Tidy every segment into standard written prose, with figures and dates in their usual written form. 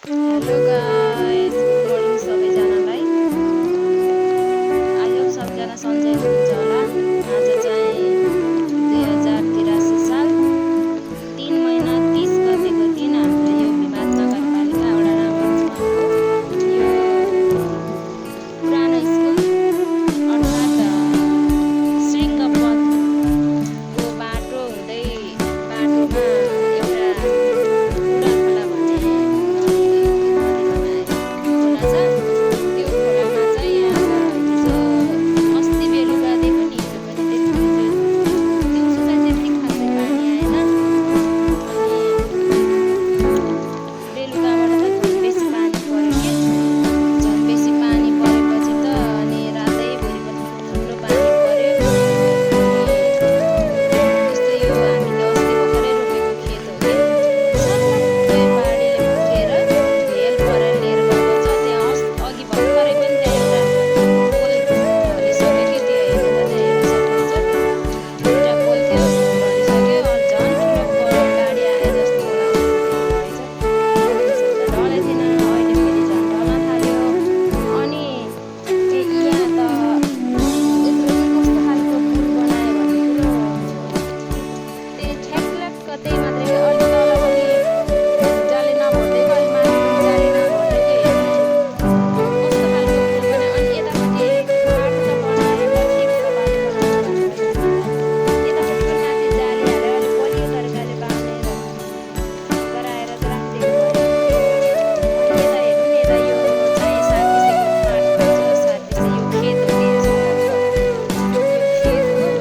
Hello guys, good morning सबैजनालाई। I hope सबजना सन्चै हुनुहुन्छ होला। आज चाहिँ 2083 साल 3 महिना 30 गतेको दिन हाम्रो यो भिमाद नगरपालिका वडा नम्बर 6 को यो पुरानो स्कुल अर्थात् श्रृङ्गपथको बाटो हुँदै बाटोमा एउटा बुढाखोला भन्ने खोला छ। त्यो खोलामा चाहिँ यहाँ हिजो अस्ति बेलुकादेखि नि हिजो पनि दिउँसो चाहिँ त्यति खासै पानी आएन। अनि बेलुकाबाट त झन् बेसी पानी पर्यो कि झन् बेसी पानी परेपछि त अनि रातैभरि पनि ठुलो पानी पर्यो। अनि यस्तो यो हामीले अस्ति भर्खरै रोपेको खेत हो कि सल्लक्कै बाढीले पुगेर भेल परेर लिएर गएको छ। त्यहाँ अघि भर्खरै पनि त्यहाँ एउटा पोल ढलिसक्यो कि त्यो हेर्दा चाहिँ हेर्न सक्नुहुन्छ। एउटा पोल थियो ढलिसक्यो। झन् ठुलो बाढी आए जस्तो होला रहेछ। त्यसो त ढलै थिएन, अहिले फेरि झन् ढल्न थाल्यो। अनि यहाँ त यत्रो कस्तो खालको पुल बनायो भन्ने कुरो त्यही ठ्याक्लक्क त्यही मात्रै कि अलि तल पनि जाली नभरिदिएको, अलि माथि पनि जाली नभरिदिएको। कस्तो खालको पुल बनायो। अनि यतापट्टि बाटो त बनाएर ठिक छ, बाटो बनाउनु भनेर यतापट्टि पनि माथि जाली हालेर अलिक बलियो तरिकाले बाँधेर गराएर चाहिँ राखिदिएको भयो। अनि यता हेर्नु नि, यता यो चाहिँ सार्किसेको माटो भन्छ, सार्किसे यो खेत हो कि सल्लक्क यो खेत हो।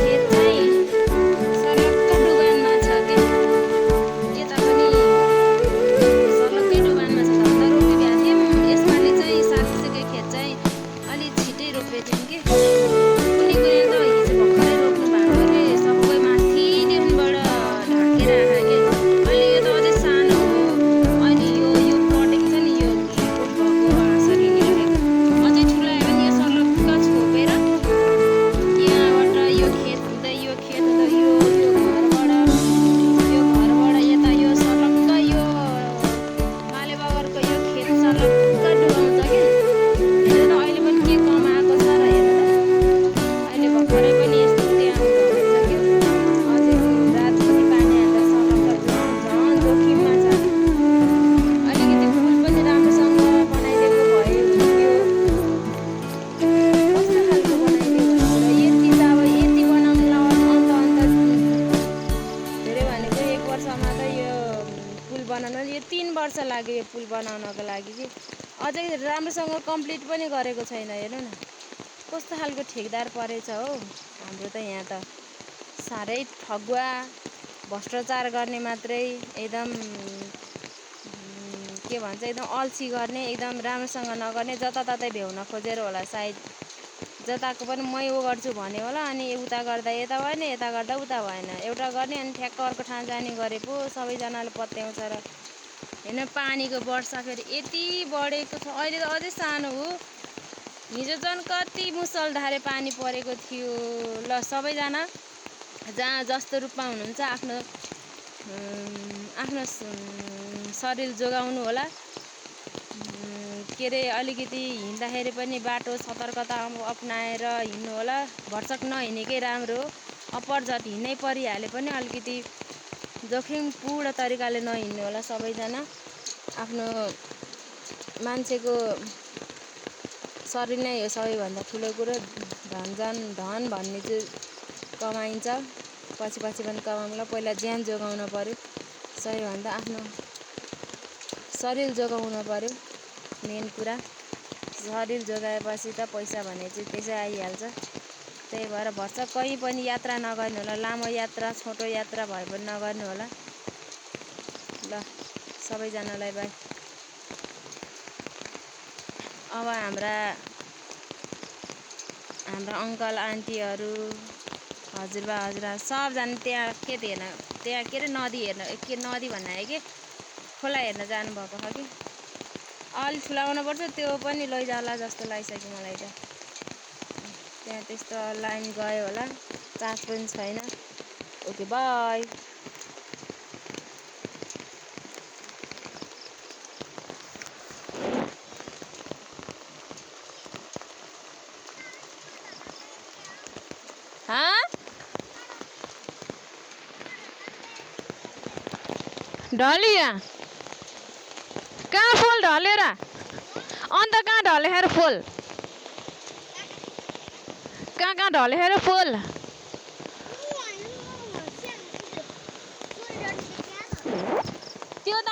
खेत चाहिँ सलक्क डुबानमा छ कि यता पनि सलक्कै डुबानमा छ। धन्दा रोपी भ्या थियौँ। यसपालि चाहिँ सार्किसेकै खेत चाहिँ अलि छिटै रोपेको थियौँ कि कुनै कुनै त हिजो भर्खरै रोप्नु भएको अरे सबै माथिदेखिबाट ढाकेर आँखा कि अहिले यो त अझै सानो हो। अहिले यो कटिङ छ नि, यो रिपोर्ट भएको बाँसरी राखेको अझै ठुलो आयो भने यो सलक्क छोपेर यहाँबाट यो खेत हुँदै यो खेत हुँदै यो घरबाट यता यो सलक्क यो माले बगरको यो खेत सलक्क डुबाउँछ कि हेर्नु त अहिले पनि के कमाएको छ र हेर्नु त। अहिले भर्खरै पनि यस्तो त्यहाँ ढलिसक्यो। अझै रात पनि पानी हाल्दा सलक्क झन् जोखिममा छ। अलिकति पुल पनि राम्रोसँग बनाइदिएको भए हुन्थ्यो। कस्तो खालको बनाइदियो भनेर यति त अब यति बनाउनुलाई अन्त धेरै भनेको 1 वर्षमा त यो पुल बनाउन यो 3 वर्ष लाग्यो यो पुल बनाउनको लागि कि अझै राम्रोसँग कम्प्लिट पनि गरेको छैन। हेर्नु न कस्तो खालको ठेकदार परेछ हो हाम्रो त। यहाँ त साह्रै ठगुवा भ्रष्टाचार गर्ने मात्रै, एकदम के भन्छ एकदम अल्छी गर्ने, एकदम राम्रोसँग नगर्ने, जताततै भ्याउन खोजेर होला सायद। जताको पनि मै उ गर्छु भने होला। अनि उता गर्दा यता भएन, यता गर्दा उता भएन, एउटा गर्ने अनि ठ्याक्क अर्को ठाउँ जाने गरे पो सबैजनाले पत्याउँछ र हेर्नु पानीको वर्षा फेरि यति बढेको छ। अहिले त अझै सानो हो। हिजो झन् कति मुसलधारे पानी परेको थियो। ल सबैजना जहाँ जस्तो रूपमा हुनुहुन्छ आफ्नो आफ्नो शरीर जोगाउनु होला। के अरे अलिकति हिँड्दाखेरि पनि बाटो सतर्कता अपनाएर हिँड्नु होला। भरसक नहिँडेकै राम्रो हो। अपरझट हिँड्नै परिहाले पनि अलिकति जोखिमपूर्ण तरिकाले नहिँड्नु होला सबैजना। आफ्नो मान्छेको शरीर नै हो सबैभन्दा ठुलो कुरो। धन भन्ने चाहिँ कमाइन्छ, पछि पनि कमाउँला। पहिला ज्यान जोगाउन पर्यो सबैभन्दा। आफ्नो शरीर जोगाउन पर्यो मेन कुरा। शरीर जोगाएपछि त पैसा भने चाहिँ त्यसै आइहाल्छ। त्यही भएर भरसक कहीँ पनि यात्रा नगर्नु होला। लामो यात्रा छोटो यात्रा भए पनि नगर्नु होला। ल सबैजनालाई बाई। अब हाम्रा अङ्कल आन्टीहरू हजुरबा हजुरबा सबजना त्यहाँ के हेर्न, त्यहाँ के अरे नदी हेर्न, के नदी भन्न आयो कि खोला हेर्न जानुभएको छ कि अलिक ठुलाउनुपर्छ। त्यो पनि लैजाला जस्तो लागिसक्यो मलाई त। त्यहाँ त्यस्तो लाइन गयो होला, चार्ज पनि छैन। Okay by. ढलिया कहाँ फुल ढलेर अन्त कहाँ ढलेर फुल कहाँ ढलेर फुल त्यो त